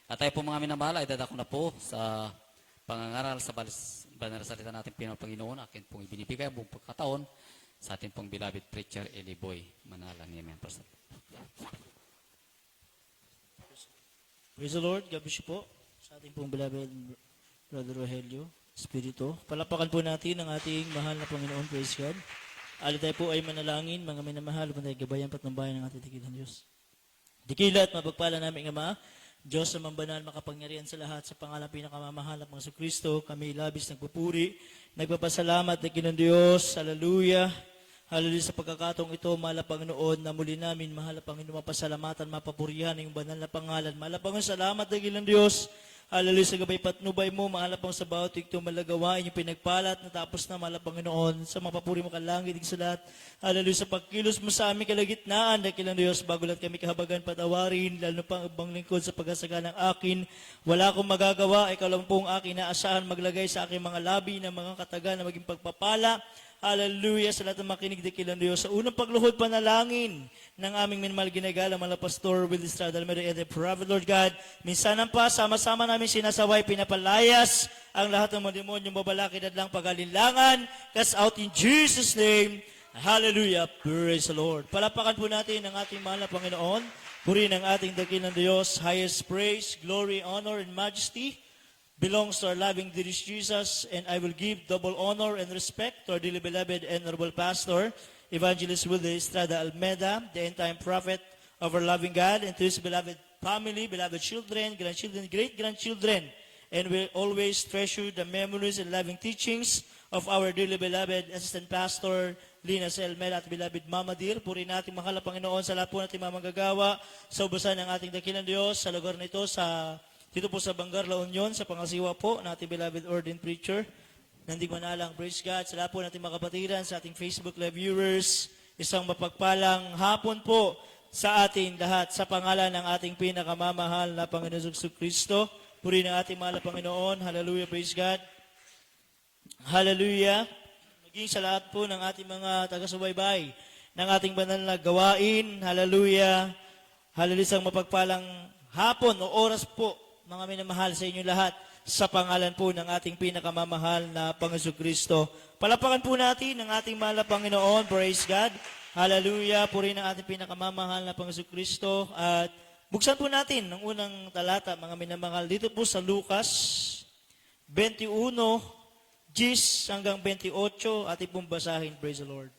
At tayo po mga minamahal, ay dadako na po sa pangangaral sa banal na salita natin Panginoon. Akin pong ibinibigay ang buong pagkataon sa ating pong beloved preacher, Eli Boy Manalang. Amen. Praise the Lord. God bless you po sa ating pong beloved Brother Rogelio Espiritu. Palapakan po natin ang ating mahal na Panginoon. Praise God. Ali tayo po ay manalangin, mga minamahal, upang tayo gabayan pat ng bayan ng ating dakilang Diyos. Dikila at mapagpala namin Ama, Diyos na mambanal, makapangyarihan sa lahat, sa pangalan pinakamamahal ng mga Kristo, kami labis nagpupuri, nagpapasalamat na Kinong Diyos. Hallelujah. Hallelujah sa pagkakataong ito, mahal na Panginoon, na muli namin, mahal na Panginoon, mapasalamatan, mapapurihan ng banal na pangalan. Mahal na Panginoon, salamat na Kinong Diyos. Hallelujah sa gabay patnubay mo, mahal na Panginoon, sa bawat ito malagawain yung pinagpalat, natapos na, mahal na Panginoon, sa mapapuri mo kalangit sa lahat. Hallelujah sa pagkilos mo sa aming kalagitnaan, dakilang Diyos, bago lahat kami kahabagan patawarin, lalo pang ibang lingkod sa pag-asaga ng akin. Wala akong magagawa, ikaw lang pong akin naasahan maglagay sa aking mga labi ng mga kataga na maging pagpapala. Hallelujah sa lahat ng makinig dakilang Diyos. Sa unang pagluhod panalangin ng aming minamahal ginagala, mga Pastor Will Estrada Almeida and the Prophet Lord God, minsanan pa, sama-sama namin sinasaway, pinapalayas ang lahat ng mga demonyong babalakid at lang pag-alilangan. Cast out in Jesus' name. Hallelujah. Praise the Lord. Palapakan po natin ang ating mahal na Panginoon. Purihin ang ating dakilang Diyos. Highest praise, glory, honor, and majesty belongs to our loving dear Jesus, and I will give double honor and respect to our dearly beloved and honorable pastor, Evangelist Wilde Estrada Almeida, the end-time prophet of our loving God, and to his beloved family, beloved children, grandchildren, great-grandchildren, and will always treasure the memories and loving teachings of our dearly beloved assistant pastor, Lina C. Almeida, at beloved Mama Dear. Purihin natin mahal na Panginoon sa lahat po natin mamagagawa sa ubusan ng ating dakilang Diyos sa lugar nito, dito po sa Bangar, La Union, sa pangasiwa po ng ating beloved ordained preacher. Nandig manalang, praise God. Sa lahat po natin mga kapatiran, sa ating Facebook live viewers, isang mapagpalang hapon po sa ating lahat. Sa pangalan ng ating pinakamamahal na Panginoon Kristo, purihin ang ating mahal na Panginoon. Hallelujah, praise God. Hallelujah. Maging sa lahat po ng ating mga taga-subaybay ng ating banal na gawain. Hallelujah. Hallelujah, isang mapagpalang hapon o oras po, mga minamahal sa inyo lahat, sa pangalan po ng ating pinakamamahal na Panginoon Kristo. Palapakan po natin ang ating mahal na Panginoon. Praise God. Hallelujah. Purihin ang ating pinakamamahal na Panginoon Kristo. At buksan po natin ang unang talata, mga minamahal, dito po sa Lucas 21, 10 hanggang 28. Ating pong basahin. Praise the Lord.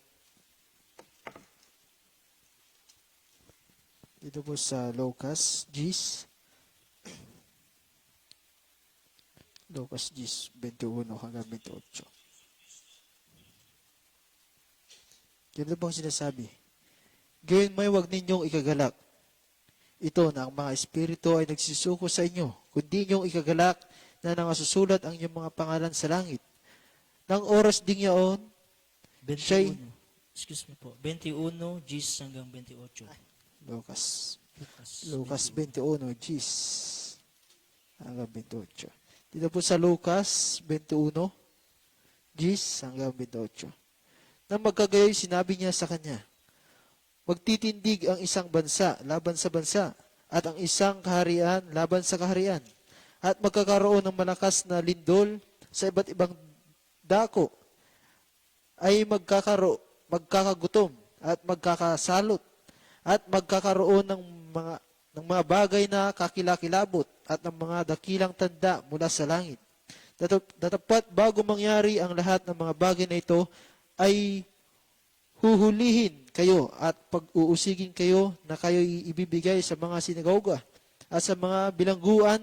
Dito po sa Lucas 10, Lucas 10, 21 hanggang 28. Yan bang sinasabi? Gayon may huwag ninyong ikagalak. Ito na ang mga espiritu ay nagsisuko sa inyo, kundi ninyong ikagalak na nangasusulat ang inyong mga pangalan sa langit. Nang oras ding yaon, 21. Excuse me po. 21, 10 hanggang 28. Lucas 21, 10 hanggang 28. Dito po sa Lucas 21, 10 hanggang 28. Nang magkagayoy, sinabi niya sa kanya, magtitindig ang isang bansa laban sa bansa, at ang isang kaharian laban sa kaharian, at magkakaroon ng malakas na lindol sa iba't ibang dako, ay magkakagutom at magkakasalot, at magkakaroon ng mga bagay na kakilakilabot at ng mga dakilang tanda mula sa langit. Datapat bago mangyari ang lahat ng mga bagay na ito, ay huhulihin kayo at pag-uusigin kayo na kayo'y ibibigay sa mga sinagoga at sa mga bilangguan,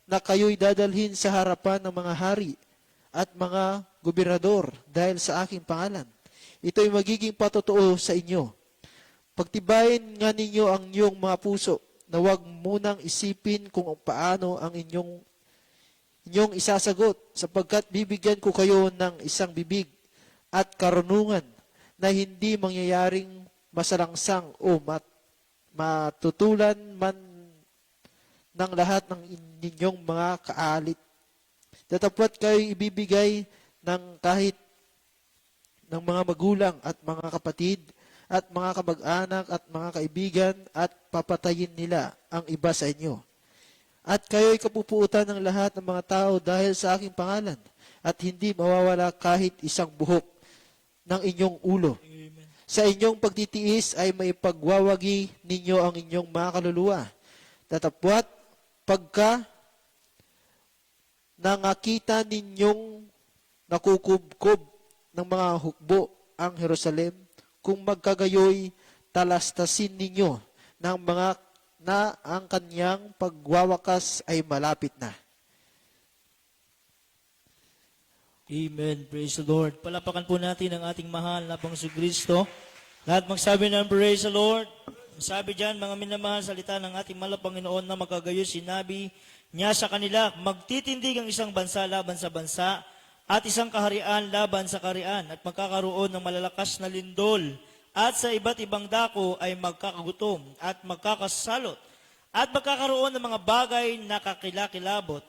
na kayo'y dadalhin sa harapan ng mga hari at mga gobernador dahil sa aking pangalan. Ito'y magiging patotoo sa inyo. Pagtibayin nga ninyo ang inyong mga puso, na huwag munang isipin kung paano ang inyong isasagot, sapagkat bibigyan ko kayo ng isang bibig at karunungan na hindi mangyayaring masalangsang o matutulan man ng lahat ng inyong mga kaalit. Datapwat kayo ibibigay ng kahit ng mga magulang at mga kapatid at mga kamag-anak at mga kaibigan, at papatayin nila ang iba sa inyo. At kayo'y kapupuutan ng lahat ng mga tao dahil sa aking pangalan, at hindi mawawala kahit isang buhok ng inyong ulo. Amen. Sa inyong pagtitiis ay may pagwawagi ninyo ang inyong mga kaluluwa. Datapwat, pagka nangakita ninyong nakukubkob ng mga hukbo ang Jerusalem, kung magkagayoy, talastasin ninyo ng mga na ang kanyang pagwawakas ay malapit na. Amen. Praise the Lord. Palapakan po natin ang ating mahal na Panginoong Kristo. Lahat magsabi ng praise the Lord. Sabi diyan, mga minamahal, salita ng ating mahal na Panginoon na magkagayo, sinabi niya sa kanila, magtitindig ang isang bansa laban sa bansa at isang kaharian laban sa kaharian at magkakaroon ng malalakas na lindol at sa iba't ibang dako ay magkakagutom at magkakasalot at magkakaroon ng mga bagay na kakilakilabot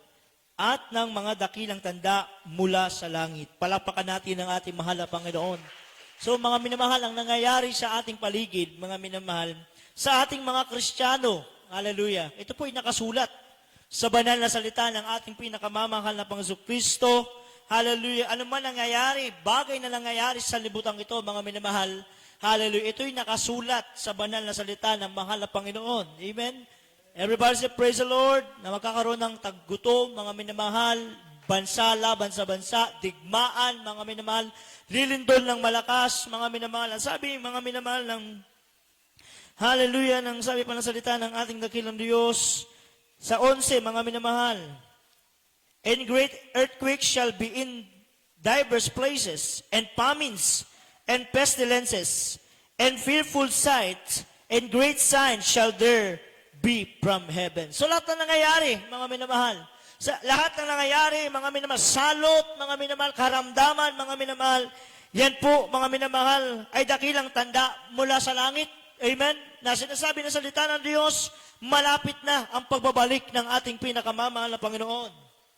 at ng mga dakilang tanda mula sa langit. Palakpakan natin ang ating mahal na Panginoon. So mga minamahal, ang nangyayari sa ating paligid, mga minamahal, sa ating mga Kristiyano, hallelujah, ito po ay nakasulat sa banal na salita ng ating pinakamamahal na Panginoong Kristo, hallelujah. Ano man nangyayari, bagay na nangyayari sa libutang ito, mga minamahal, hallelujah, ito ay nakasulat sa banal na salita ng mahal na Panginoon. Amen? Everybody say, praise the Lord, na magkakaroon ng taggutom, mga minamahal, bansa laban sa bansa, digmaan, mga minamahal, lilindol ng malakas, mga minamahal. Ang sabi, mga minamahal, ng hallelujah, ng sabi pa ng salita ng ating dakilang Diyos, sa 11, mga minamahal, and great earthquakes shall be in diverse places, and famines, and pestilences, and fearful sights, and great signs shall there be from heaven. So lahat na nangyayari, mga minamahal. Sa lahat na nangyayari, mga minamahal, salot, mga minamahal, karamdaman, mga minamahal, yan po, mga minamahal, ay dakilang tanda mula sa langit. Amen? Na sinasabi na salita ng Diyos, malapit na ang pagbabalik ng ating pinakamamahal na Panginoon.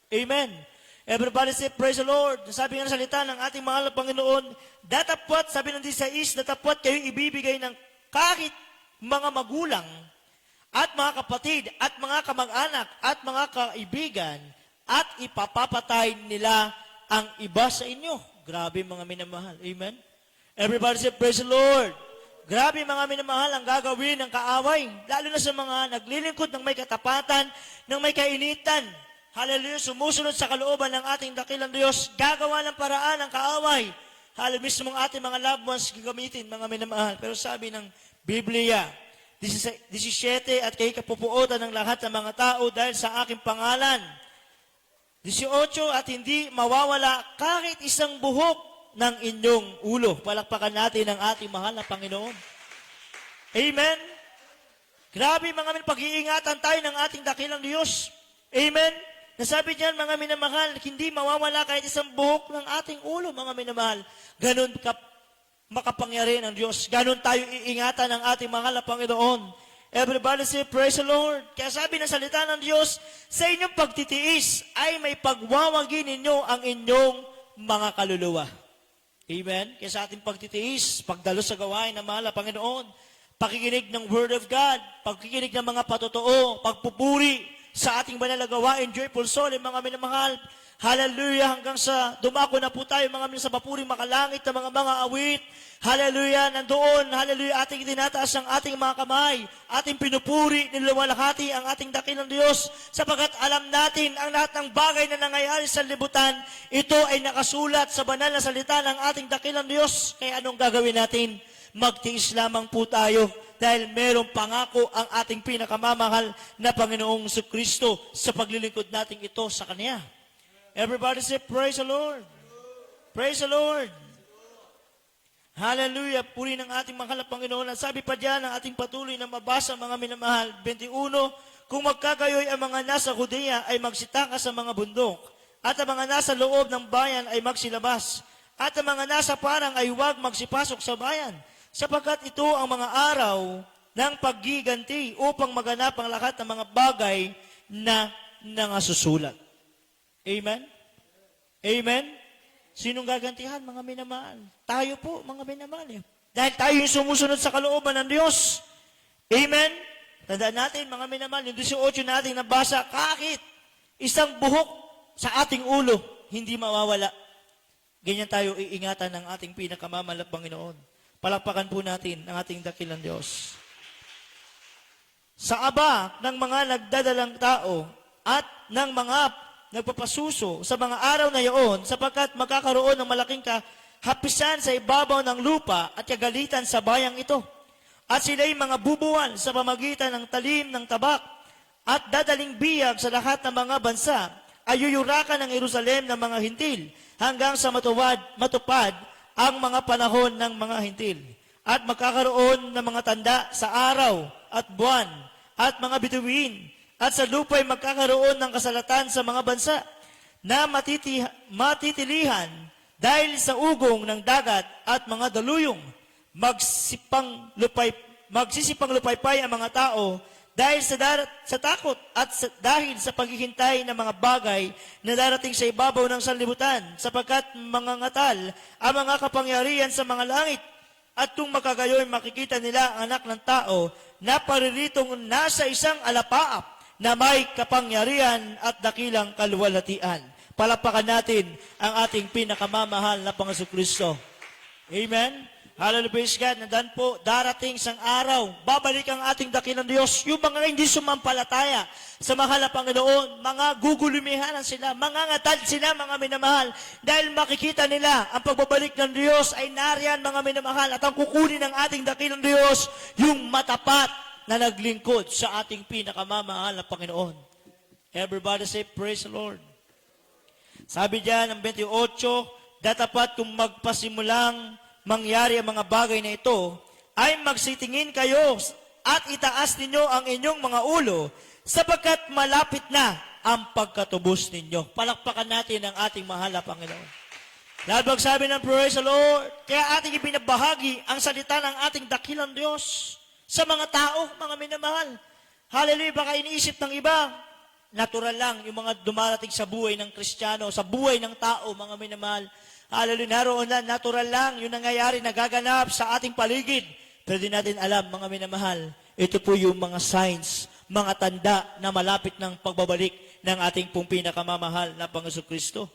Amen? Everybody say, praise the Lord. Sabi nga ng salita ng ating mahal na Panginoon, datapwat, sabi ng 16, datapwat kayo ibibigay ng kahit mga magulang, at mga kapatid, at mga kamag-anak, at mga kaibigan, at ipapapatay nila ang iba sa inyo. Grabe mga minamahal. Amen? Everybody say, praise the Lord. Grabe mga minamahal ang gagawin ng kaaway, lalo na sa mga naglilingkod ng may katapatan, ng may kainitan. Hallelujah, sumusunod sa kalooban ng ating dakilang Diyos, gagawa ng paraan ng kaaway. Hallelujah, mismo ang ating mga loved ones gagamitin, mga minamahal. Pero sabi ng Biblia, 17, at kayo kapupuotan ng lahat ng mga tao dahil sa aking pangalan. 18, at hindi mawawala kahit isang buhok ng inyong ulo. Palakpakan natin ang ating mahal na Panginoon. Amen? Grabe mga pag-iingatan tayo ng ating dakilang Diyos. Amen? Nasabi diyan, mga minamahal, hindi mawawala kahit isang buhok ng ating ulo, mga minamahal. Ganun makapangyarihan ng Diyos. Ganon tayo iingatan ng ating mahal na Panginoon. Everybody say, praise the Lord. Kaya sabi ng salita ng Diyos, sa inyong pagtitiis ay may pagwawagi ninyo ang inyong mga kaluluwa. Amen? Kaya sa ating pagtitiis, pagdalo sa gawain ng mahal na Panginoon, pakikinig ng Word of God, pakikinig ng mga patotoo, pagpupuri sa ating banal na gawain, joyful soul, mga minamahal. Hallelujah, hanggang sa dumako na po tayo mga sa papuring makalangit na mga awit. Hallelujah, nandoon, hallelujah, ating tinataas ang ating mga kamay, ating pinupuri, niluwalhati ang ating dakilang Diyos, sapagkat alam natin ang lahat ng bagay na nangyayari sa libutan, ito ay nakasulat sa banal na salita ng ating dakilang Diyos. Kaya anong gagawin natin? Magtiis lamang po tayo dahil merong pangako ang ating pinakamamahal na Panginoong Kristo sa paglilingkod natin ito sa Kanya. Everybody say, praise the Lord. Praise the Lord. Hallelujah. Puri ng ating mahal na Panginoon. At sabi pa diyan ang ating patuloy na mabasa, mga minamahal, 21, kung magkagayoy ang mga nasa Judea ay magsitaka sa mga bundok, at ang mga nasa loob ng bayan ay magsilabas, at ang mga nasa parang ay huwag magsipasok sa bayan, sapagkat ito ang mga araw ng paggiganti upang maganap ang lahat ng mga bagay na nangasusulat. Amen? Amen? Sinong gagantihan, mga minamahal? Tayo po, mga minamahal. Dahil tayo yung sumusunod sa kalooban ng Diyos. Amen? Tandaan natin, mga minamahal, yung 18 nating nabasa, kahit isang buhok sa ating ulo, hindi mawawala. Ganyan tayo iingatan ng ating pinakamamahal na Panginoon. Palakpakan po natin ang ating dakilang Diyos. Sa aba ng mga nagdadalang tao at ng mga nagpapasuso sa mga araw na iyon, sapagkat magkakaroon ng malaking kahapisan sa ibabaw ng lupa at kagalitan sa bayang ito. At sila'y mga bubuwal sa pamagitan ng talim ng tabak at dadaling biyag sa lahat ng mga bansa, ay yuyurakan ng Jerusalem ng mga hintil hanggang sa matupad ang mga panahon ng mga hintil. At magkakaroon ng mga tanda sa araw at buwan at mga bituin, at sa lupa'y magkakaroon ng kasalatan sa mga bansa na matitilihan dahil sa ugong ng dagat at mga daluyong. Magsisipang lupaypay ang mga tao dahil sa takot at dahil sa paghihintay ng mga bagay na darating sa ibabaw ng sanlibutan, sapagkat mangangatal ang mga kapangyarihan sa mga langit. At kung makagayoy, makikita nila ang anak ng tao na pariritong nasa isang alapaap na may kapangyarihan at dakilang kaluwalhatian. Palapakan natin ang ating pinakamamahal na Panginoon. Amen? Hallelujah, praise God. Nandan po, darating sang araw, babalik ang ating dakilang Diyos. Yung mga hindi sumampalataya sa mahal na Panginoon, mga gugulumihanan sila, mga ngatad sila, mga minamahal, dahil makikita nila ang pagbabalik ng Diyos ay nariyan, mga minamahal, at ang kukunin ng ating dakilang Diyos, yung matapat na naglingkod sa ating pinakamamahal na Panginoon. Everybody say, praise the Lord. Sabi diyan ng 28, datapat kung magpasimulang mangyari ang mga bagay na ito, ay magsitingin kayo at itaas ninyo ang inyong mga ulo, sapagkat malapit na ang pagkatubos ninyo. Palakpakan natin ang ating mahal na Panginoon. Labag sabi ng praise the Lord, kaya ating ibinabahagi ang salita ng ating dakilang Diyos sa mga tao, mga minamahal. Hallelujah, baka iniisip ng iba, natural lang yung mga dumarating sa buhay ng Kristiyano, sa buhay ng tao, mga minamahal. Hallelujah, naroon lang, natural lang yung nangyayari, nagaganap sa ating paligid. Pero di natin alam, mga minamahal, ito po yung mga signs, mga tanda na malapit ng pagbabalik ng ating pong pinakamamahal na Panginoon Kristo.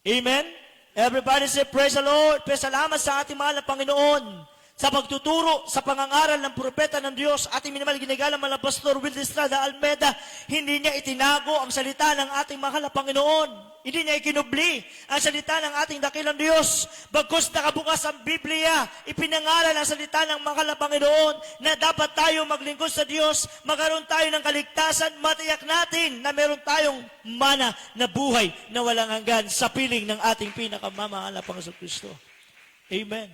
Amen? Everybody say, praise the Lord. Salamat sa ating mahal na Panginoon sa pagtuturo, sa pangangaral ng propeta ng Diyos. Ating minamahal ginagalang mga Pastor Will Estrada Almeda, hindi niya itinago ang salita ng ating mahal na Panginoon. Hindi niya ikinubli ang salita ng ating dakilang Diyos. Bagkus nakabukas ang Biblia, ipinangaral ang salita ng mahal na Panginoon na dapat tayo maglingkod sa Diyos, magkaroon tayo ng kaligtasan, matiyak natin na meron tayong mana na buhay na walang hanggan sa piling ng ating pinakamamahal na Panginoon Kristo. Amen.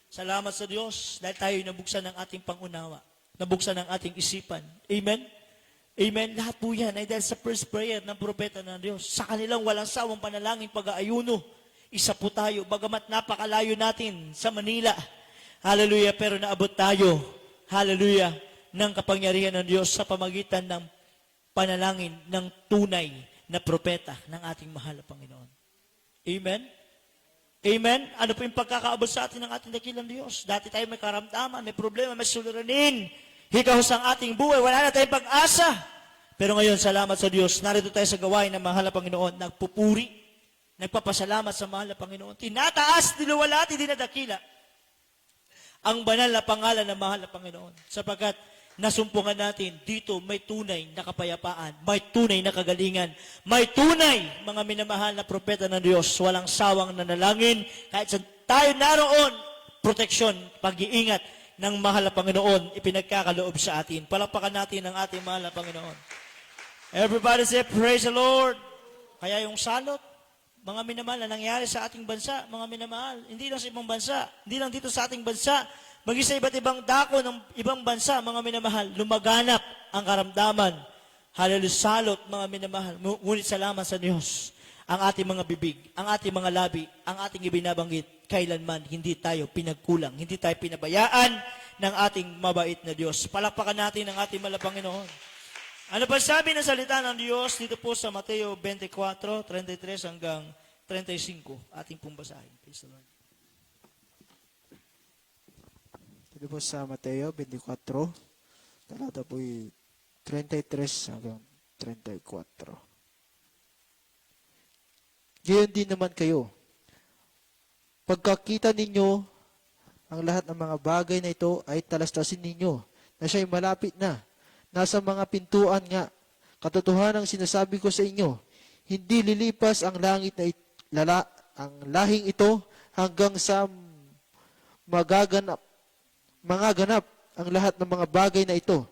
Salamat sa Diyos dahil tayo nabuksan ng ating pangunawa, nabuksan ng ating isipan. Amen? Amen? Lahat po yan ay dahil sa first prayer ng propeta ng Diyos. Sa kanilang walang sawang panalangin pag-aayuno, isa po tayo, bagamat napakalayo natin sa Manila. Hallelujah, pero naabot tayo, hallelujah, ng kapangyarihan ng Diyos sa pamagitan ng panalangin ng tunay na propeta ng ating mahal na Panginoon. Amen? Amen? Ano po yung pagkakaabot sa atin ng ating dakilang Diyos? Dati tayo may karamdaman, may problema, may suliranin. Hikahos ang ating buhay, wala na tayong pag-asa. Pero ngayon, salamat sa Diyos, narito tayo sa gawain ng mahal na Panginoon, nagpupuri, nagpapasalamat sa mahal na Panginoon, tinataas, niluwalhati, dinadakila ang banal na pangalan ng mahal na Panginoon. Sapagkat nasumpungan natin, dito may tunay na kapayapaan, may tunay na kagalingan, may tunay, mga minamahal na propeta ng Diyos, walang sawang nanalangin, kahit sa tayo naroon, proteksyon, pag-iingat ng mahal na Panginoon, ipinagkakaloob sa atin. Palakpakan natin ang ating mahal na Panginoon. Everybody say, praise the Lord. Kaya yung salot, mga minamahal na nangyari sa ating bansa, mga minamahal, hindi lang sa ibang bansa, hindi lang dito sa ating bansa, maging sa iba't ibang dako ng ibang bansa, mga minamahal, lumaganap ang karamdaman. Hallelujah, salot, mga minamahal. Ngunit salamat sa Diyos. Ang ating mga bibig, ang ating mga labi, ang ating ibinabanggit, kailanman hindi tayo pinagkulang, hindi tayo pinabayaan ng ating mabait na Diyos. Palakpakan natin ang ating mahal na Panginoon. Ano pa sabi ng salita ng Diyos dito po sa Mateo 24:33 hanggang 35? Ating pong basahin. Praise the Lord. Dito po sa Mateo 24, talata po 33 hanggang 34. Gayon din naman kayo. Pagkakita ninyo ang lahat ng mga bagay na ito ay talastasin ninyo na siya'y malapit na. Nasa mga pintuan nga. Katotohanan ang sinasabi ko sa inyo, hindi lilipas ang langit na ang lahing ito hanggang sa magaganap ang lahat ng mga bagay na ito.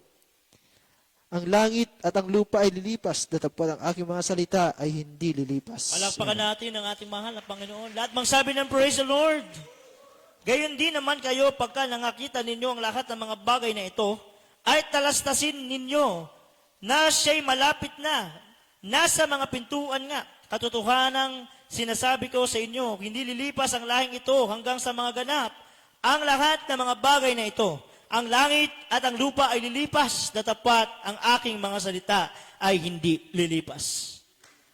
Ang langit at ang lupa ay lilipas, datapwat ang aking mga salita ay hindi lilipas. Palakpakan natin ang ating mahal na Panginoon. Lahat magsabi ng praise the Lord. Gayon din naman kayo pagka nakakita ninyo ang lahat ng mga bagay na ito, ay talastasin ninyo na siya'y malapit na. Nasa mga pintuan nga. Katotohanang sinasabi ko sa inyo, hindi lilipas ang lahing ito hanggang sa mga ganap. Ang lahat ng mga bagay na ito, ang langit at ang lupa ay lilipas, datapat ang aking mga salita ay hindi lilipas.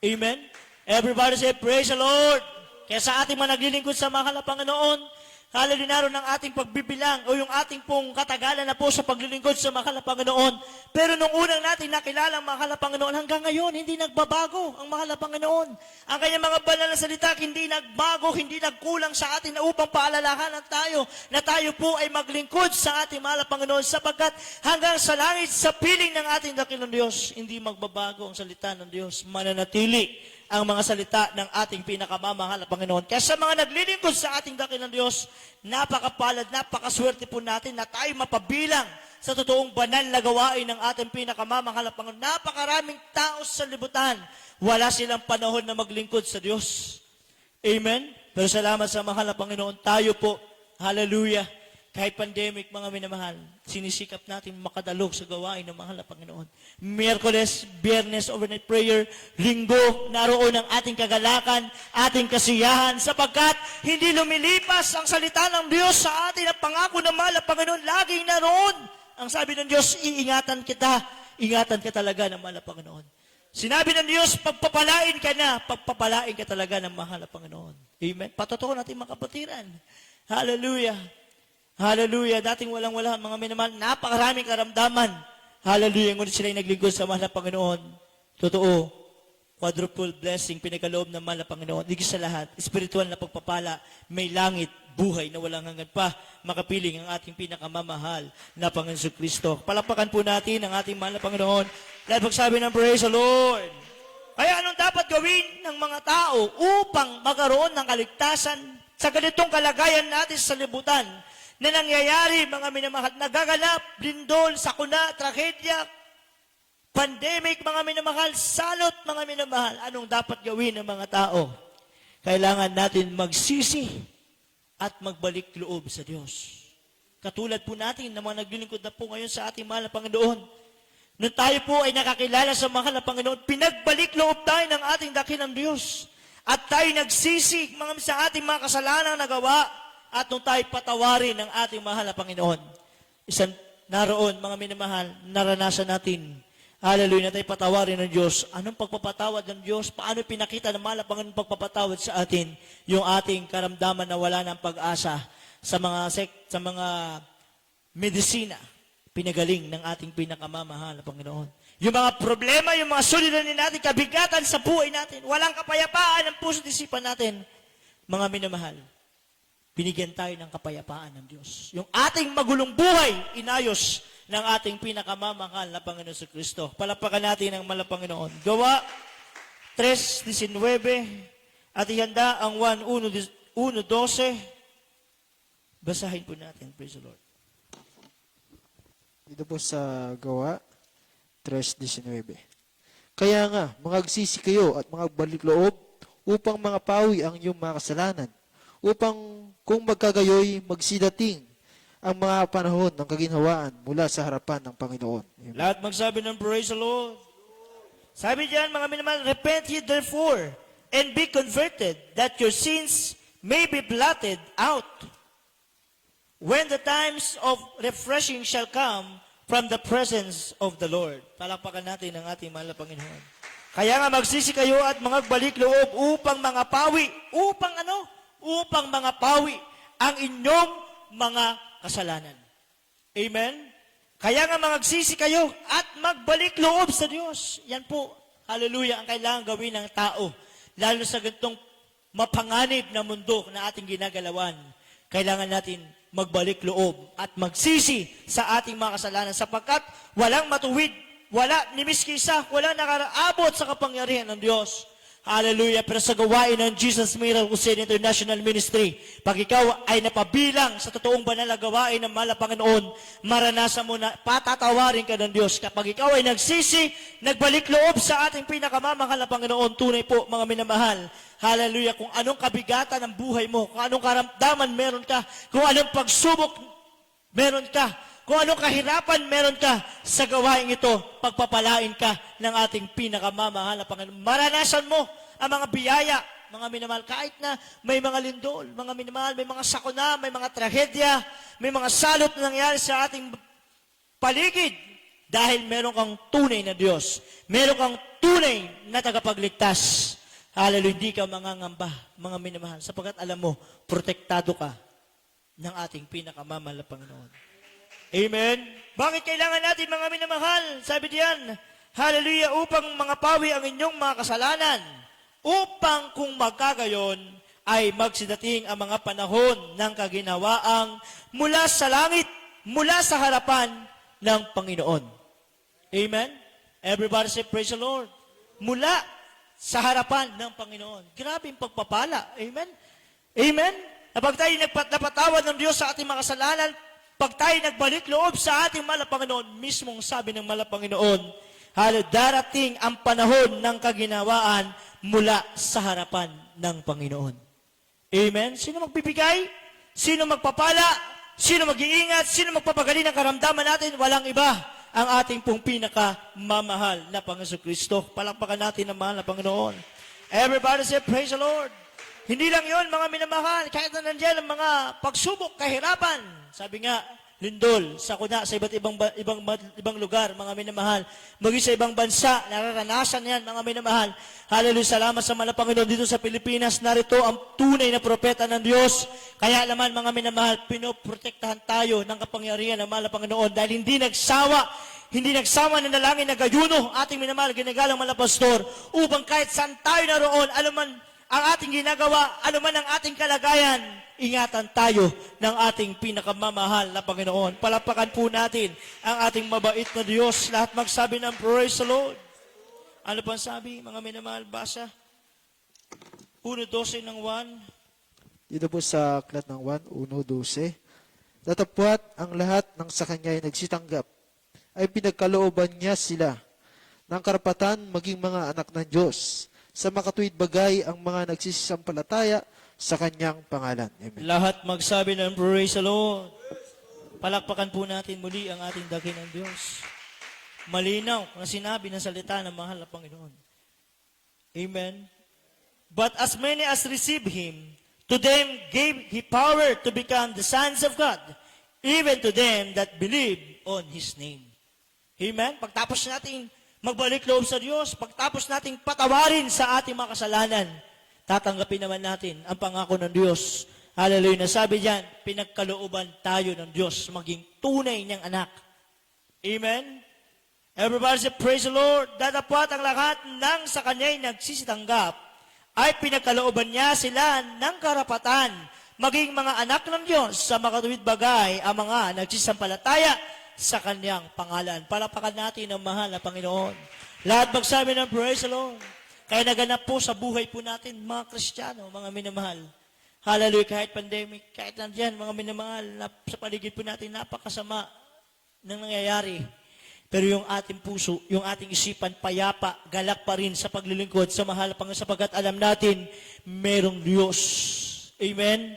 Amen? Everybody say, praise the Lord. Kaya sa ating mga naglilingkod sa mahal na Panginoon, halalinaro ng ating pagbibilang o yung ating pong katagalan na po sa paglilingkod sa mahal na Panginoon. Pero nung unang natin nakilala ang mahal na Panginoon, hanggang ngayon, hindi nagbabago ang mahal na Panginoon. Ang kanyang mga banal na salita, hindi nagbago, hindi nagkulang sa atin na upang paalalahanan tayo na tayo po ay maglingkod sa ating mahal na Panginoon sapagkat hanggang sa langit, sa piling ng ating dakilang Diyos, hindi magbabago ang salita ng Diyos. Mananatili ang mga salita ng ating pinakamamahal na Panginoon. Kaya sa mga naglilingkod sa ating dakilang Diyos, napakapalad, napakaswerte po natin na tayo mapabilang sa totoong banal na gawain ng ating pinakamamahal na Panginoon. Napakaraming tao sa libutan, wala silang panahon na maglingkod sa Diyos. Amen? Pero salamat sa mahal na Panginoon, tayo po, hallelujah, kahit pandemic, mga minamahal, sinisikap natin makadalog sa gawain ng mahal na Panginoon. Miyerkules, Biyernes, overnight prayer, Linggo, naroon ang ating kagalakan, ating kasiyahan, sapagkat hindi lumilipas ang salita ng Diyos sa atin ang pangako ng mahal na Panginoon, laging naroon. Ang sabi ng Diyos, ingatan ka talaga ng mahal na Panginoon. Sinabi ng Diyos, pagpapalain ka talaga ng mahal na Panginoon. Amen? Patotoo natin mga kapatiran. Hallelujah. Hallelujah. Dating walang-wala, mga minamahal, napakaraming karamdaman. Hallelujah. Ngunit sila'y naglingkod sa mahal na Panginoon. Totoo. Quadruple blessing, pinakaloob ng mahal na Panginoon. Higit sa lahat, espiritual na pagpapala, may langit, buhay na walang hanggan pa, makapiling ang ating pinakamamahal na Panginoon Kristo. Palakpakan po natin ang ating mahal na Panginoon. Dahil pagsabi ng praise the Lord. Kaya anong dapat gawin ng mga tao upang magkaroon ng kaligtasan sa ganitong kalagayan natin sa libutan na nangyayari, mga minamahal, nagaganap, lindol, sakuna, trahedya, pandemic, mga minamahal, salot, mga minamahal. Anong dapat gawin ng mga tao? Kailangan natin magsisi at magbalik loob sa Diyos. Katulad po natin na mga naglilingkod na po ngayon sa ating mahal na Panginoon. Nung tayo po ay nakakilala sa mahal na Panginoon, pinagbalik loob tayo ng ating dakilang Diyos. At tayo nagsisi sa ating mga kasalanang nagawa. At nung tayo patawarin ng ating mahal na Panginoon, isang naroon, mga minamahal, naranasan natin, hallelujah, na tayo patawarin ng Diyos. Anong pagpapatawad ng Diyos? Paano pinakita ng mahal na Panginoon pagpapatawad sa atin? Yung ating karamdaman na wala ng pag-asa sa mga medisina, pinagaling ng ating pinakamamahal na Panginoon. Yung mga problema, yung mga suliranin natin, kabigatan sa buhay natin, walang kapayapaan ng puso't isipan natin, mga minamahal. Binigyan tayo ng kapayapaan ng Diyos. Yung ating magulong buhay, inayos ng ating pinakamamahal na Panginoon sa Kristo. Palakpakan natin ang mahal na Panginoon. Gawa 3:19 at ihanda ang 1:12. Basahin po natin. Praise the Lord. Dito po sa Gawa 3:19. Kaya nga, mangagsisi kayo at mangagbalik loob upang mangapawi ang iyong mga kasalanan, upang kung magkagayoy, magsidating ang mga panahon ng kaginhawaan mula sa harapan ng Panginoon. Amen. Lahat magsabi ng praise the Lord. Sabi diyan, mga minamahal, repent ye therefore, and be converted, that your sins may be blotted out, when the times of refreshing shall come from the presence of the Lord. Palakpakan natin ang ating mahal na Panginoon. Kaya nga magsisi kayo at mangagbalik loob upang mga pawi. Upang ano? Upang mga pawi ang inyong mga kasalanan. Amen? Kaya nga magsisi kayo at magbalik loob sa Diyos. Yan po, hallelujah, ang kailangan gawin ng tao. Lalo sa ganitong mapanganib na mundo na ating ginagalawan. Kailangan natin magbalik loob at magsisi sa ating mga kasalanan sapagkat walang matuwid, wala ni miski isa, wala nakaraabot sa kapangyarihan ng Diyos. Hallelujah. Pero sa gawain ng Jesus Miracle Crusade International Ministry, pag ikaw ay napabilang sa totoong banal na gawain ng mahal na Panginoon, maranasan mo na patatawarin ka ng Diyos. Kapag ikaw ay nagsisi, nagbalik loob sa ating pinakamamahal na Panginoon, tunay po mga minamahal. Hallelujah. Kung anong kabigatan ng buhay mo, kung anong karamdaman meron ka, kung anong pagsubok meron ka, kung anong kahirapan meron ka sa gawain ito, pagpapalain ka ng ating pinakamamahal na Panginoon. Maranasan mo ang mga biyaya, mga minamahal, kahit na may mga lindol, mga minamahal, may mga sakuna, may mga trahedya, may mga salot na nangyari sa ating paligid. Dahil meron kang tunay na Diyos. Meron kang tunay na tagapagligtas. Hallelujah, hindi ka mangangamba, mga minamahal, sapagkat alam mo, protektado ka ng ating pinakamamahal na Panginoon. Amen? Bakit kailangan natin mga minamahal? Sabi diyan, hallelujah, upang mangapawi ang inyong mga kasalanan, upang kung magkagayon, ay magsidating ang mga panahon ng kaginawaang mula sa langit, mula sa harapan ng Panginoon. Amen? Everybody say, praise the Lord. Mula sa harapan ng Panginoon. Grabing pagpapala. Amen? Amen? Kapag tayo napatawad ng Diyos sa ating mga kasalanan, pag tayo nagbalik loob sa ating mahal na Panginoon, mismong sabi ng mahal na Panginoon, darating ang panahon ng kaginawaan mula sa harapan ng Panginoon. Amen? Sino magbibigay? Sino magpapala? Sino mag-iingat? Sino magpapagaling ng karamdaman natin? Walang iba. Ang ating pong pinakamamahal na Panginoon Kristo. Palakpakan natin ang mahal na Panginoon. Everybody say, praise the Lord. Hindi lang yon mga minamahal, kahit na nandiyan ang mga pagsubok, kahirapan. Sabi nga, lindol, sakuna sa ibang lugar, mga minamahal. Maging sa ibang bansa, nararanasan yan, mga minamahal. Hallelujah, salamat sa mga Panginoon dito sa Pilipinas. Narito ang tunay na propeta ng Diyos. Kaya naman, mga minamahal, pinoprotektahan tayo ng kapangyarihan ng mahal na Panginoon dahil hindi nagsawa ng dalangin na gayuno, ating minamahal, ginagalang mga pastor, upang kahit saan tayo naroon, anuman ang ating ginagawa, anuman ang ating kalagayan, ingatan tayo ng ating pinakamamahal na Panginoon. Palapakan po natin ang ating mabait na Diyos. Lahat magsabi ng praise the Lord. Ano pang sabi, mga minamahal, basa? 1:12 ng 1. Dito po sa aklat ng 1:12. Datapwat ang lahat ng sa kanya ay nagsitanggap, ay pinagkalooban niya sila ng karapatan maging mga anak ng Diyos. Sa makatuwid bagay ang mga nagsisisampalataya sa kanyang pangalan. Amen. Lahat magsabi ng praise the Lord. Palakpakan po natin muli ang ating dakilang Diyos. Malinaw na sinabi ng salita ng mahal na Panginoon. Amen. But as many as receive Him, to them gave He power to become the sons of God, even to them that believe on His name. Amen. Pagtapos natin magbalik loob sa Diyos, pagtapos nating patawarin sa ating mga kasalanan, tatanggapin naman natin ang pangako ng Diyos. Hallelujah. Nasabi diyan, pinagkalooban tayo ng Diyos maging tunay niyang anak. Amen? Everybody say, praise the Lord. Datapwat ang lahat ng sa kanya'y nagsisitanggap, ay pinagkalooban niya sila ng karapatan maging mga anak ng Diyos sa makatuwid bagay ang mga nagsisampalataya sa kanyang pangalan. Palapakan natin ang mahal na Panginoon. Lahat magsabi ng praise the Lord. Kaya naganap po sa buhay po natin, mga Kristiyano, mga minamahal. Hallelujah, kahit pandemic, kahit nandiyan, mga minamahal, na sa paligid po natin, napakasama ng nangyayari. Pero yung ating puso, yung ating isipan, payapa, galak pa rin sa paglilingkod sa mahal na Panginoon, sapagkat alam natin, merong Diyos. Amen?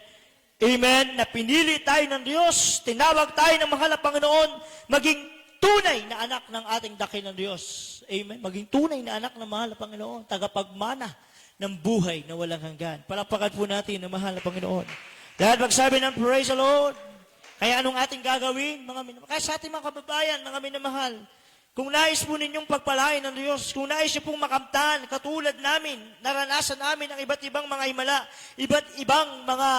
Amen, na pinili tayo ng Diyos, tinawag tayo ng mahal na Panginoon, maging tunay na anak ng ating dakilang Diyos. Amen, maging tunay na anak ng mahal na Panginoon, tagapagmana ng buhay na walang hanggan. Palakpakan po natin ng mahal na Panginoon. Lahat magsabi ng praise the Lord. Kaya anong ating gagawin, mga minamahal? Kaya sa ating mga kababayan, mga minamahal, kung nais po ninyong pagpalain ng Diyos, kung nais niyo pong makamtan, katulad namin, naranasan namin ang iba't ibang mga himala, iba't ibang mga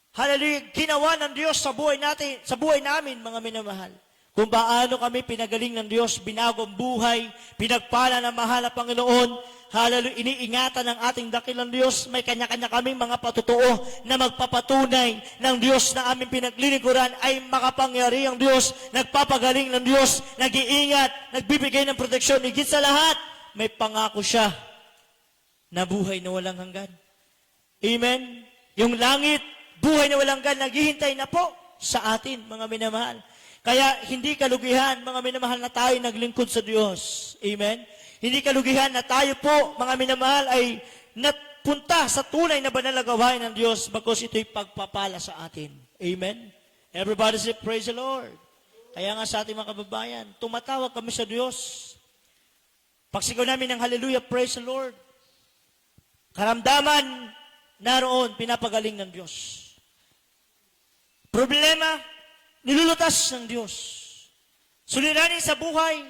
hallelujah, ginawa ng Diyos sa buhay natin, sa buhay namin, mga minamahal. Kung paano kami pinagaling ng Diyos, binago ang buhay, pinagpala ng mahal na Panginoon. Hallelujah, iniingatan ng ating dakilang Diyos. May kanya-kanya kaming mga patutuo na magpapatunay ng Diyos na aming pinaglilingkuran ay makapangyari ang Diyos, nagpapagaling ng Diyos, nag-iingat, nagbibigay ng proteksyon. Higit sa lahat, may pangako siya na buhay na walang hanggan. Amen? Yung langit, buhay na walang hanggan, naghihintay na po sa atin, mga minamahal. Kaya hindi kalugihan, mga minamahal, na tayo naglingkod sa Diyos. Amen? Hindi kalugihan na tayo po, mga minamahal, ay napunta sa tunay na banal na gawain ng Diyos bagkus ito'y pagpapala sa atin. Amen? Everybody say, praise the Lord. Kaya nga sa ating mga kababayan, tumatawag kami sa Diyos. Pagsigaw namin ng hallelujah, praise the Lord. Karamdaman, naroon, pinapagaling ng Diyos. Problema, nilulutas ng Diyos. Suliranin sa buhay,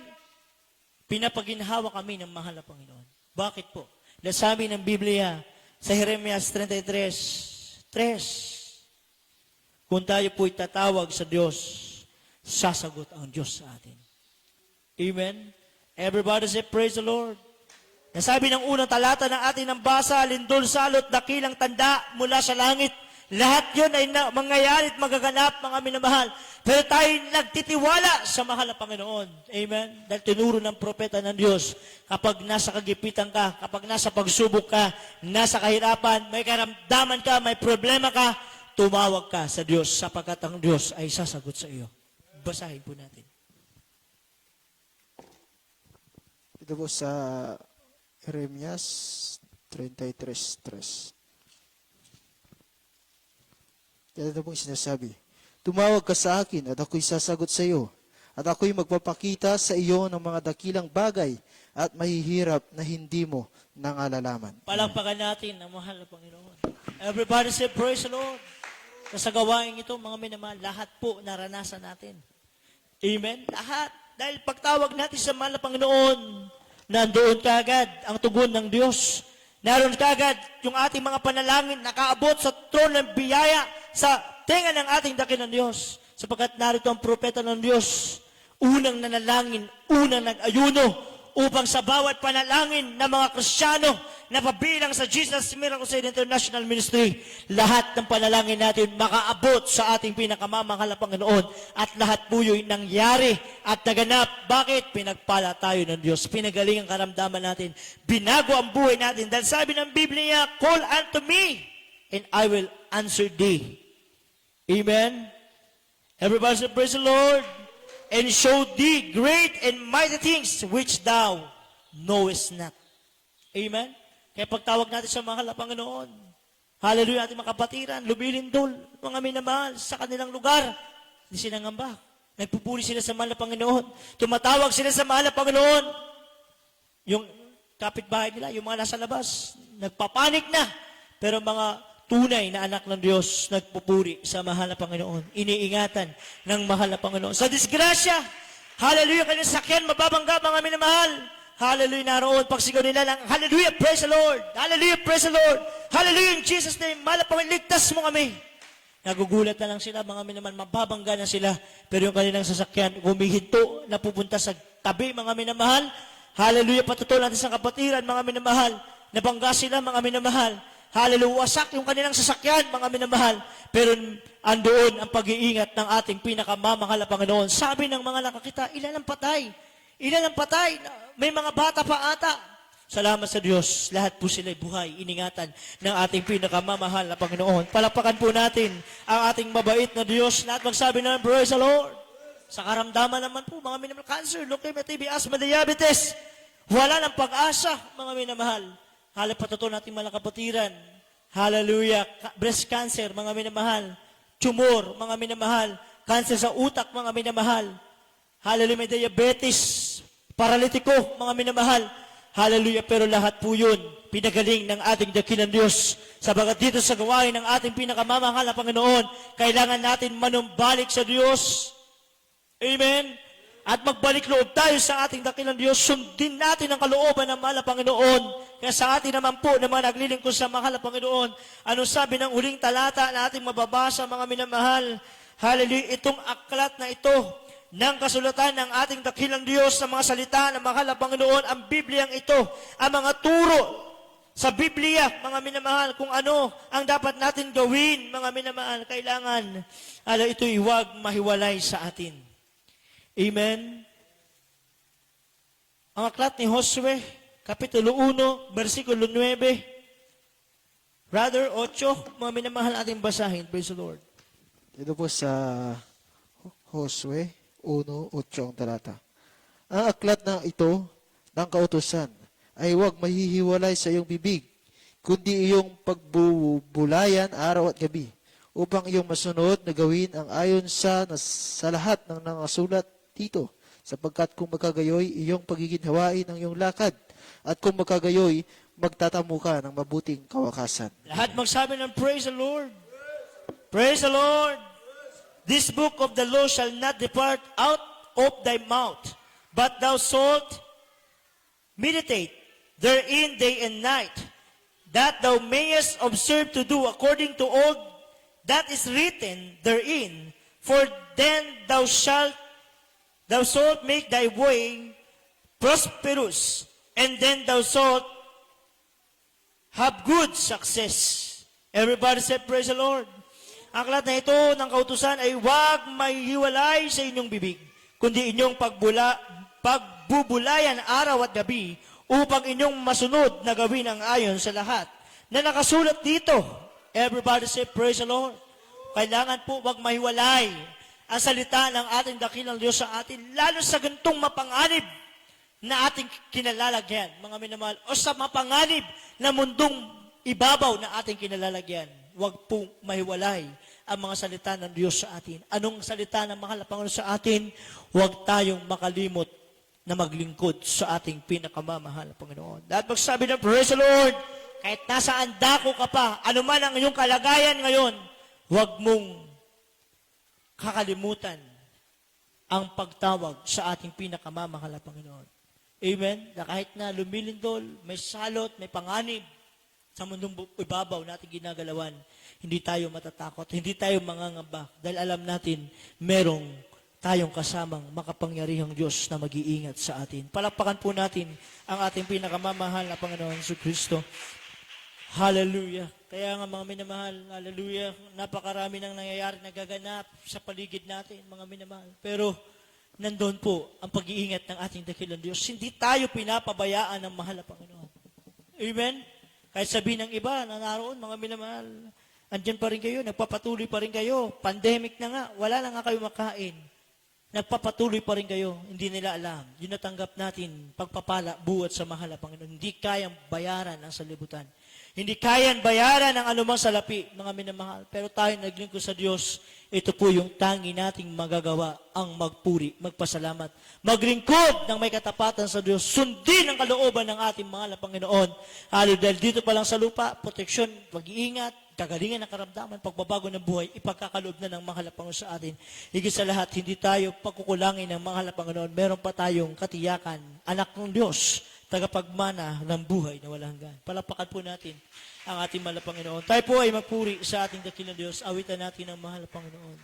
pinapaginhawa kami ng mahal na Panginoon. Bakit po? Dahil sabi ng Biblia sa Jeremias 33:3, kung tayo po'y tatawag sa Diyos, sasagot ang Diyos sa atin. Amen? Everybody say, praise the Lord. Nasabi ng unang talata ng ating nambasa, lindol, salot, dakilang tanda mula sa langit. Lahat yun ay mangyayari at magaganap, mga minamahal. Pero tayo nagtitiwala sa mahal na Panginoon. Amen? Dahil tinuro ng propeta ng Diyos, kapag nasa kagipitan ka, kapag nasa pagsubok ka, nasa kahirapan, may karamdaman ka, may problema ka, tumawag ka sa Diyos sapagkat ang Diyos ay sasagot sa iyo. Basahin po natin. Ito po sa Jeremias 33:3. Ito pong sinasabi, tumawag ka sa akin at ako'y sasagot sa iyo, at ako'y magpapakita sa iyo ng mga dakilang bagay at mahihirap na hindi mo nangaalalaman. Palakpakan natin ang mahal na Panginoon. Everybody say, praise the Lord. Sa gawain ito, mga minamahal, lahat po naranasan natin. Amen? Lahat. Dahil pagtawag natin sa mahal na Panginoon, nandoon kagad ang tugon ng Diyos. Naroon kagad yung ating mga panalangin nakaabot sa trono ng biyaya sa tenga ng ating dakilang Diyos. Sapagkat narito ang propeta ng Diyos, unang nanalangin, unang nag-ayuno, upang sa bawat panalangin ng mga Kristiyano na pabilang sa Jesus Miracle Aid International Ministry, lahat ng panalangin natin makaabot sa ating pinakamamahal na Panginoon at lahat po yun nangyari at naganap. Bakit? Pinagpala tayo ng Diyos. Pinagaling ang karamdaman natin. Binago ang buhay natin. Dahil sabi ng Biblia, call unto me and I will answer thee. Amen? Everybody say, praise the Lord. And show thee great and mighty things which thou knowest not. Amen? Kaya pagtawag natin sa mahal na Panginoon, hallelujah, ating mga kapatiran, lumilindol, mga minamahal, sa kanilang lugar, hindi sinangamba. Nagpupuri sila sa mahal na Panginoon. Tumatawag sila sa mahal na Panginoon. Yung kapitbahay nila, yung mga nasa labas, nagpapanik na. Pero mga tunay na anak ng Diyos, nagpupuri sa mahal na Panginoon. Iniingatan ng mahal na Panginoon. Sa disgrasya, hallelujah, kanyang sakyan, mababangga, mga minamahal. Hallelujah, naroon, pagsigaw nila lang, hallelujah, praise the Lord. Hallelujah, praise the Lord. Hallelujah, in Jesus' name, mahal na Panginoon, ligtas mo kami. Nagugulat na lang sila, mga minamahal, mababangga na sila. Pero yung kanilang sasakyan, humihinto, napupunta sa tabi, mga minamahal. Hallelujah, patutunan natin sa kapatiran, mga minamahal. Nabangga sila, mga minamahal. Hallelujah, wasak yung kanilang sasakyan, mga minamahal. Pero andoon ang pag-iingat ng ating pinakamamahal na Panginoon. Sabi ng mga nakakita, ilan ang patay? Ilan ang patay? May mga bata pa ata. Salamat sa Diyos, lahat po sila'y buhay, iningatan ng ating pinakamamahal na Panginoon. Palakpakan po natin ang ating mabait na Diyos. Lahat magsabi naman, praise the Lord. Sa karamdaman naman po, mga minamahal, cancer, leukemia, TB, asthma, diabetes. Wala ng pag-asa, mga minamahal. Halit patutunan natin mga kapatiran. Hallelujah. Breast cancer, mga minamahal. Tumor, mga minamahal. Cancer sa utak, mga minamahal. Hallelujah. May diabetes. Paralitiko, mga minamahal. Hallelujah. Pero lahat po yun, pinagaling ng ating dakilang Diyos. Sabagat dito sa gawain ng ating pinakamamahal na Panginoon, kailangan natin manumbalik sa Diyos. Amen. At magbalik loob tayo sa ating dakilang Diyos, sundin natin ang kalooban ng mahal na Panginoon. Kaya sa atin naman po na mga naglilingkod sa mahal na Panginoon, ano sabi ng huling talata na ating mababasa, mga minamahal? Hallelujah, itong aklat na ito, ng kasulatan ng ating dakilang Diyos sa mga salita ng mahal na Panginoon, ang Bibliang ito, ang mga turo sa Biblia, mga minamahal, kung ano ang dapat natin gawin, mga minamahal, kailangan, ito'y huwag mahiwalay sa atin. Amen? Ang aklat ni Josue, Kapitulo 1, versikulo 9, Brother 8, mga minamahal ating basahin. Praise the Lord. Dito po sa Josue 1:8 ang talata. Ang aklat na ito ng kautusan ay huwag mahihiwalay sa iyong bibig, kundi iyong pagbubulayan araw at gabi, upang iyong masunod na gawin ang ayon sa lahat ng nangasulat dito, sapagkat kung magkagayoy, iyong pagiginhawain ang iyong lakad, at kung magkagayoy, magtatamo ka ng mabuting kawakasan. Lahat magsabi ng praise the Lord. Praise the Lord. This book of the law shall not depart out of thy mouth, but thou shalt meditate therein day and night, that thou mayest observe to do according to all that is written therein. For then thou shalt make thy way prosperous, and then thou shalt have good success. Everybody say, praise the Lord. Ang aklat na ito ng kautusan ay huwag mahihiwalay sa inyong bibig, kundi inyong pagbubulayan araw at gabi, upang inyong masunod na gawin ang ayon sa lahat na nakasulat dito. Everybody say, praise the Lord. Kailangan po huwag mahiwalay ang salita ng ating dakilang Diyos sa atin, lalo sa gantong mapanganib na ating kinalalagyan, mga minamahal, o sa mapanganib na mundong ibabaw na ating kinalalagyan. Huwag po mahiwalay ang mga salita ng Diyos sa atin. Anong salita ng mahal na Panginoon sa atin? Huwag tayong makalimot na maglingkod sa ating pinakamamahal na Panginoon. Dahil magsabi ng praise the Lord, kahit nasaan dako ka pa, anuman ang iyong kalagayan ngayon, huwag mong kakalimutan ang pagtawag sa ating pinakamamahal na Panginoon. Amen? Na kahit na lumilindol, may salot, may panganib sa mundong ibabaw natin ginagalawan, hindi tayo matatakot, hindi tayo mangangamba, dahil alam natin, merong tayong kasamang makapangyarihang Diyos na mag-iingat sa atin. Palakpakan po natin ang ating pinakamamahal na Panginoon Hesus Kristo. Hallelujah. Kaya nga mga minamahal, hallelujah, napakarami nang nangyayari, nagaganap sa paligid natin, mga minamahal. Pero, nandun po ang pag-iingat ng ating dakilang Diyos. Hindi tayo pinapabayaan ng mahal na Panginoon. Amen? Kahit sabihin ng iba na naroon, mga minamahal, andyan pa rin kayo, nagpapatuloy pa rin kayo, pandemic na nga, wala na nga kayo makain. Nagpapatuloy pa rin kayo, hindi nila alam. Yun natanggap natin, pagpapala, buhat sa mahal na Panginoon. Hindi kayang bayaran ang salibutan. Hindi kayang bayaran ang anumang salapi, mga minamahal. Pero tayo naglingkod sa Diyos, ito po yung tangi nating magagawa, ang magpuri, magpasalamat, maglingkod ng may katapatan sa Diyos, sundin ang kalooban ng ating mahal na Panginoon. Dahil dito pa lang sa lupa, proteksyon, pag-iingat, kagalingan ng karamdaman, pagbabago ng buhay, ipagkakaloob na ng mahal na Panginoon sa atin. Higit sa lahat, hindi tayo pagkukulangin ng mahal na Panginoon. Meron pa tayong katiyakan, anak ng Diyos, tagapagmana ng buhay na walang hanggan. Palakpakan po natin ang ating mahal na Panginoon. Tayo po ay magpuri sa ating dakilang Diyos. Awitan natin ang mahal na Panginoon.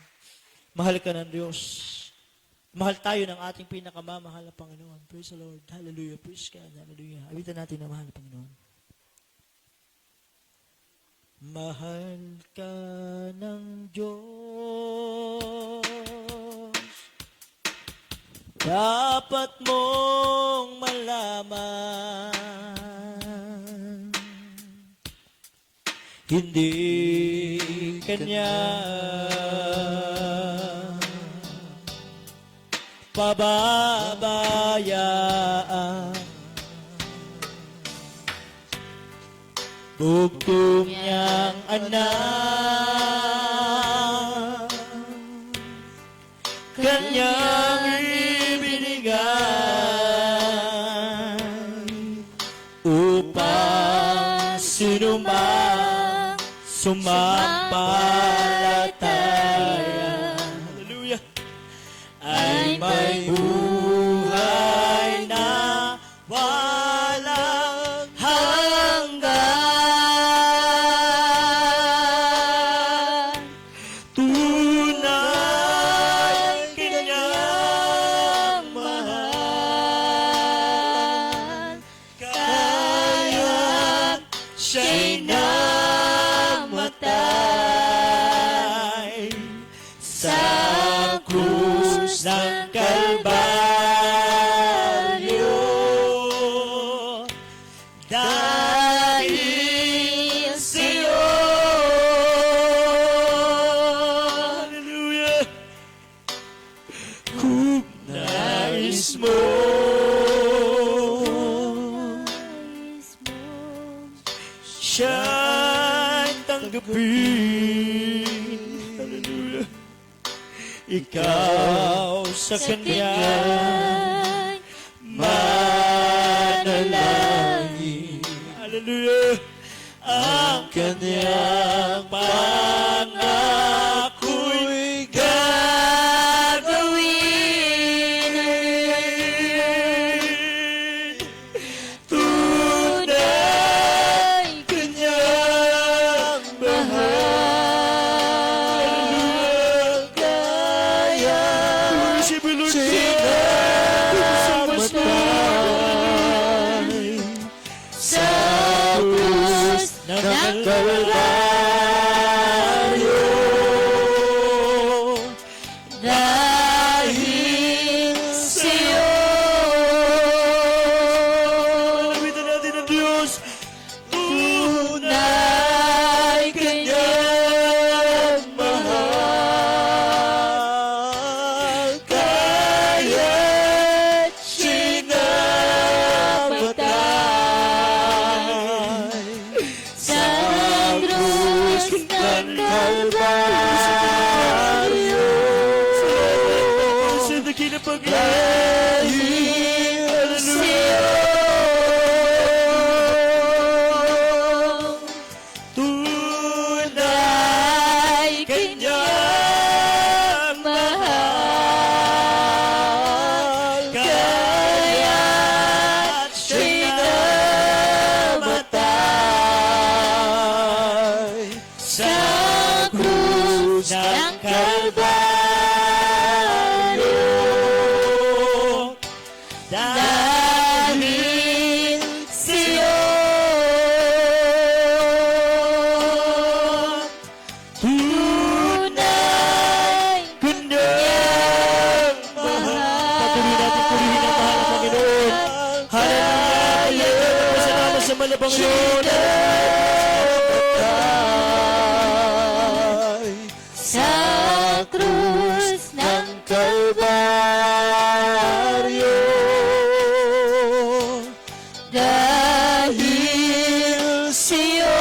Mahal ka ng Diyos. Mahal tayo ng ating pinakamamahal na Panginoon. Praise the Lord. Hallelujah. Praise God. Hallelujah. Awitan natin ang mahal na Panginoon. Mahal ka ng Diyos, dapat mong malaman, hindi kanya pababayaan. Bugtong niyang anak, kanyang ibinigay upang sinumang sumampalataya. Hallelujah. Ay may buhay na walang hanggan. Tunay kanyang dahil sa'yo. Hallelujah. Kung nais mo siya'y tanggapin. Hallelujah. Ikaw sa Kanya manalangin. Hallelujah. Ang Kanyang pangako'y gagawin. Tunay Kanyang mahal. Kaya sinamatay sa krus ng Kalbaryo. Dahil sa'yo. Palawitan natin ang Diyos. Tunay Kanyang mahal. Kaya't sinamatay sa krus ng Kalbaryo. Sa dakilang Panginoon. Sa'yo. Tunay Kanyang mahal. Kaya't sinamatay sa krus ng Kalbaryo. Dahil sa'yo. Tunay Kanyang mahal. Patuloy natin purihin ang mahal ng Panginoon. Hallelujah. Pasalamat sa mahal na Panginoon. Sa krus ng Kalbaryo. Dahil sa'yo.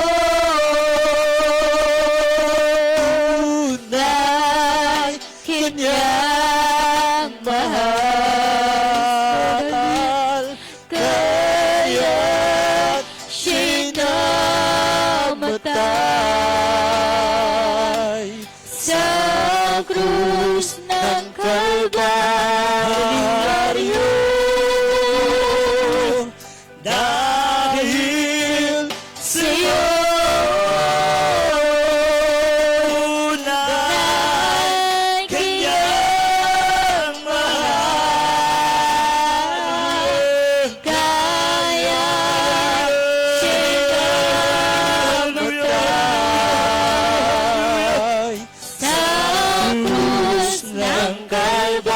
Tunay Kanyang mahal. Kaya't sinamatay sa krus ng Kalbaryo. Dahil sa'yo. Tunay Kanyang mahal. Kaya't sinamatay sa krus ng Kalbaryo.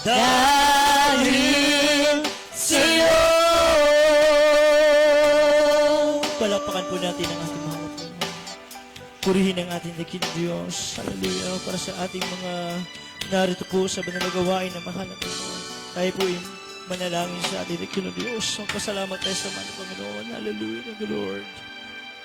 Dahil sa'yo. Palapakan po natin ang ating mga Panginoon. Purihin ang ating dakilang Diyos. Hallelujah. Para sa ating mga narito po sa banal na gawain na mahal na Panginoon. Tayo po ay manalangin sa ating dakilang Diyos. Ang pasalamat tayo sa mahal na Panginoon. Hallelujah. Thank you, Lord.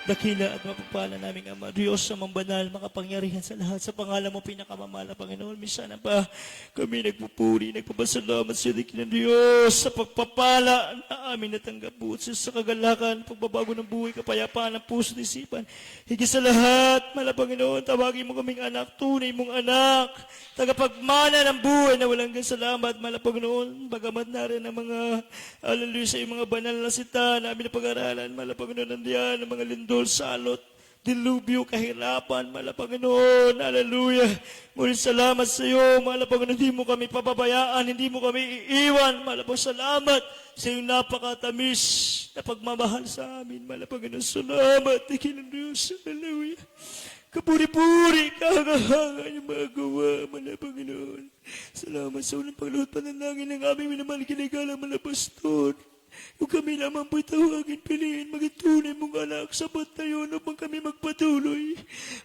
Dakila at mapagpala naming Ama, Diyos sa banal, makapangyarihan sa lahat. Sa pangalan mo pinakamamahal na Panginoon, minsan pa kami nagpupuri, nagpapasalamat sa dakilang Diyos sa pagpapala na aming natanggap po sa kagalakan, pagbabago ng buhay, kapayapaan ng puso at isipan. Higit sa lahat, mahal na Panginoon, tawagin mo kaming anak, tunay mong anak, tagapagmana ng buhay na walang salamat, mahal na Panginoon, bagamat na rin ang mga, hallelujah, sa iyong mga banal na sita na aming napag-aralan, mahal na Panginoon, nandiyan ang mga lindol, salot, dilubyo, kahirapan, mahal na Panginoon, hallelujah. Ngunit salamat sa iyo, mahal na Panginoon, hindi mo kami pababayaan, hindi mo kami iiwan, mahal na Panginoon, salamat sa iyong napakatamis na pagmamahal sa amin, mahal na Panginoon, salamat, dakilang Diyos, hallelujah. Kapuri-puri, kahanga-hanga yung mga gawa, mga Panginoon. Salamat sa unang pagluhod panalangin ng aming minamahal kinagala, mga pastor. Kung kami lamang po'y tawagin, piliin, maging tunay mong anak, sapat na yun upang kami magpatuloy.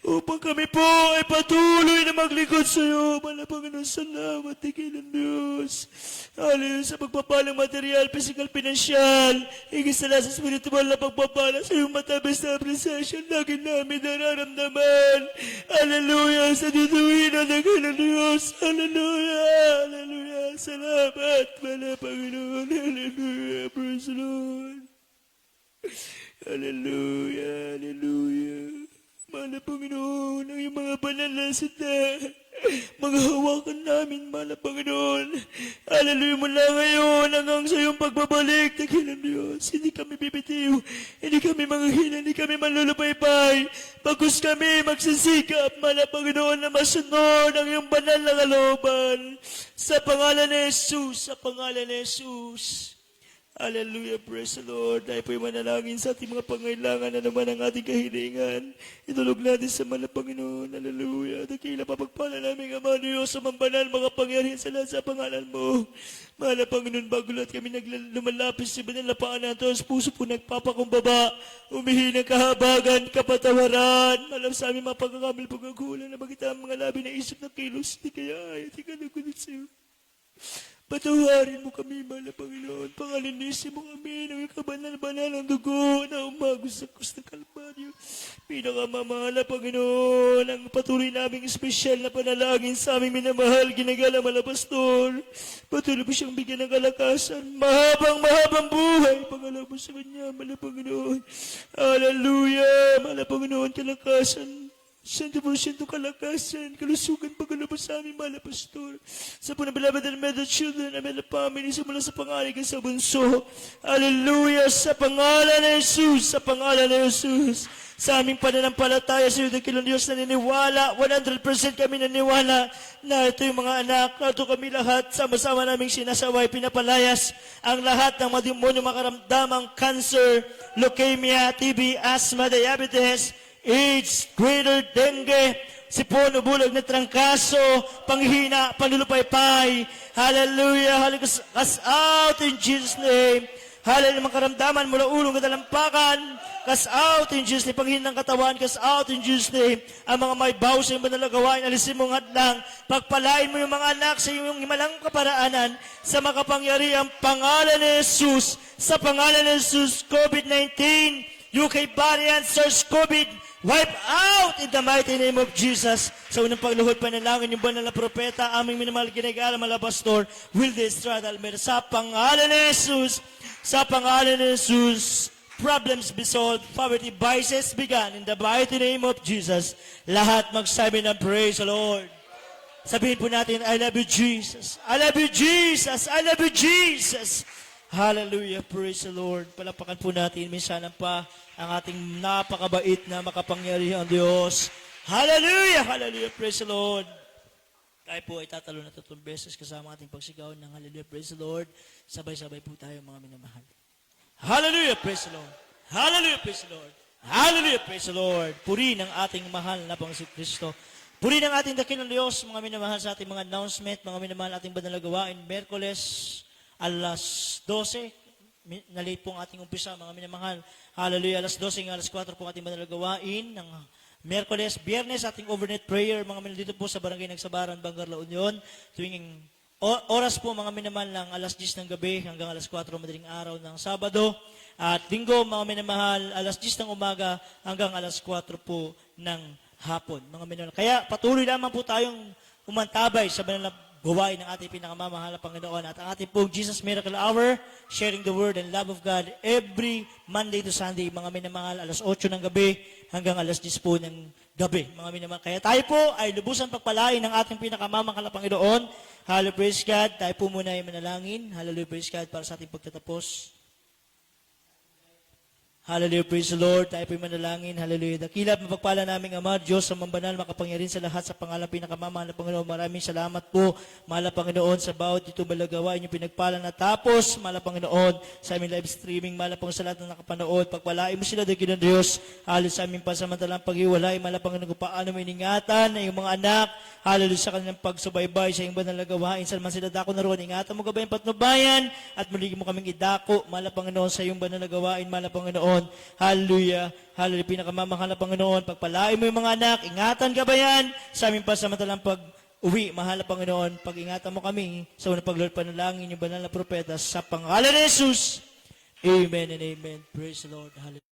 Upang kami po ay patuloy na maglingkod sa iyo. Mga Panginoon, salamat, tigil ng Diyos. Hallelujah, sa pagpapalang material, physical, pinansyal, higit sa lahat sa spiritual na pagpapala sa iyong matabis na apreciation, lagi namin nararamdaman. Hallelujah, sa dituwin na ng Diyos. Hallelujah, hallelujah, salamat, mga Panginoon. Hallelujah, praise the Lord. Hallelujah, hallelujah. Mana Panginoon, ang iyong mga banal na sita, mga hawakan namin, mana Panginoon. Hallelujah, mula ngayon hanggang sa iyong pagbabalik, dakilang Diyos. Hindi kami bibitiw, hindi kami manghihina, hindi kami manlulupaypay. Bagkus kami magsisikap, mana Panginoon, na masunod ang iyong banal na kalooban. Sa pangalan ni Jesus, sa pangalan ni Jesus. Hallelujah, praise the Lord. Tayo po'y manalangin sa ating mga pangailangan na naman ang ating kahilingan. Itulog natin sa mga Panginoon. Hallelujah. Dakila papagpala namin, Ama Diyos, sa mambanal, mga pangyarihan sa lahat sa pangalan mo. Mahal na Panginoon, bago lahat kami lumalapis sa banal na paan nato, ang puso po nagpapakumbaba, umihi ng kahabagan, kapatawaran. Alam sa aming mga pagkakamil, pagkagulan, na bagit ang mga labi na isip na kilos, di kaya ay, di ka nagunit sa iyo. Patawarin mo kami, mahal na Panginoon. Pangalinisin mo kami ng kabanal-banal ng dugo na umagos sa krus ng Kalbaryo. Pinakamamahal na Panginoon, ang patuloy naming espesyal na panalangin sa aming minamahal, ginagala, mahal na Pastor. Patuloy mo siyang bigyan ng kalakasan, mahabang buhay. Pangalaw mo sa kanya, mahal na Panginoon. Hallelujah, mahal na Panginoon, kalakasan. 100% kalakasan, kalusugan, pagkalabas sa aming mahal na Pastor. Sa panabalabad ng Medal Children, aming na family, simula sa pangalan sa bunso. Hallelujah, sa pangalan ng Jesus, sa pangalan ng Jesus. Sa aming pananampalataya sa iyo, dakilang Diyos, naniniwala, 100% kami naniniwala na ito yung mga anak, na ito kami lahat, sama-sama naming sinasaway, pinapalayas ang lahat ng mademonyo makaramdamang cancer, leukemia, TB, asthma, diabetes, AIDS, greater dengue, sipon, bulag na trangkaso, panghina, panlulupaypay. Hallelujah, hallelujah, cast out in Jesus' name. Hallelujah, makaramdaman mula ulong at alampakan, cast out in Jesus' name. Panghinang katawan, cast out in Jesus' name. Ang mga may baw sa iyong banal na gawain, alisin mong hadlang. Pagpalain mo yung mga anak sa iyong himalang kaparaanan sa makapangyarihang pangalan ni Jesus. Sa pangalan ni Jesus, COVID-19, UK variant, SARS-CoV, wipe out in the mighty name of Jesus. Sa unang pagluhod panalangin yung banal na propeta, aming minamahal ginagala, mga Pastor, will destroy Almeida. Sa pangalan ni Jesus, sa pangalan ni Jesus, problems be solved, poverty, vices began in the mighty name of Jesus. Lahat magsabi ng praise the Lord. Sabihin po natin, I love you, Jesus. I love you, Jesus. I love you, Jesus. Hallelujah, praise the Lord. Palapakan po natin minsan pa ang ating napakabait na makapangyarihang Diyos. Hallelujah, hallelujah, praise the Lord. Tayo po ay tatalo na 3 beses kasama ating pagsigaw ng hallelujah, praise the Lord. Sabay-sabay po tayo mga minamahal. Hallelujah, praise the Lord. Hallelujah, praise the Lord. Hallelujah, praise the Lord. Puri ng ating mahal na Panginoong Kristo. Puri ng ating dakilang Diyos, mga minamahal sa ating mga announcement, mga minamahal ating banal na gawain, Miyerkules, alas 12, na-late po ang ating umpisa, mga minamahal. Hallelujah, alas 12, alas 4 po ang ating banal na gawain ng Miyerkules, Biyernes, ating overnight prayer, mga minamahal dito po sa Barangay Nagsabaran, Bangar, La Union, tuwing oras po, mga minamahal, ng alas 10 ng gabi hanggang alas 4 madaling araw ng Sabado, at Linggo, mga minamahal, alas 10 ng umaga hanggang alas 4 po ng hapon, mga minamahal. Kaya patuloy lamang po tayong umantabay sa banal na gawain ng ating pinakamamahal na Panginoon at ang ating pong Jesus Miracle Hour, sharing the Word and love of God every Monday to Sunday, mga minamahal, alas 8 ng gabi hanggang alas 10 po ng gabi, mga minamahal. Kaya tayo po ay lubusan pagpalain ng ating pinakamamahal na Panginoon. Hallelujah, praise God. Tayo po muna ay manalangin. Hallelujah, praise God, para sa ating pagtatapos. Hallelujah, praise the Lord. Tayo po'y manalangin. Hallelujah. Dakila at mapagpala naming Ama, Diyos sa mambanal, makapangyarihan sa lahat sa pangalan pinakamamahal na Panginoon. Maraming salamat po, mahal na Panginoon, sa bawat dito balagawa inyong pinagpala na tapos, mahal na Panginoon, sa aming live streaming, mahal na Panginoon sa lahat na nakapanood. Pagpalain mo sila, Dakilang Diyos, halos sa aming pansamantalang paghiwalay, mahal na Panginoon, kung paano mo iningatan ang iyong mga anak, hallelujah, sa kanilang pagsubaybay sa iyong banal na gawain. Saan man sila dako na roon, ingatan mo gabayan patnubayan, at muli mo kaming idako, mahal na Panginoon, sa iyong banal na gawain, mahal na Panginoon. Hallelujah. Hallelujah. Pinakamamahal na Panginoon. Pagpalain mo yung mga anak. Ingatan ka ba yan? Sa aming pasamantalang pag-uwi, mahal na Panginoon. Pag-ingatan mo kami sa unang paglord panalangin yung banal na propeta sa pangalan ni Jesus. Amen and amen. Praise the Lord. Hallelujah.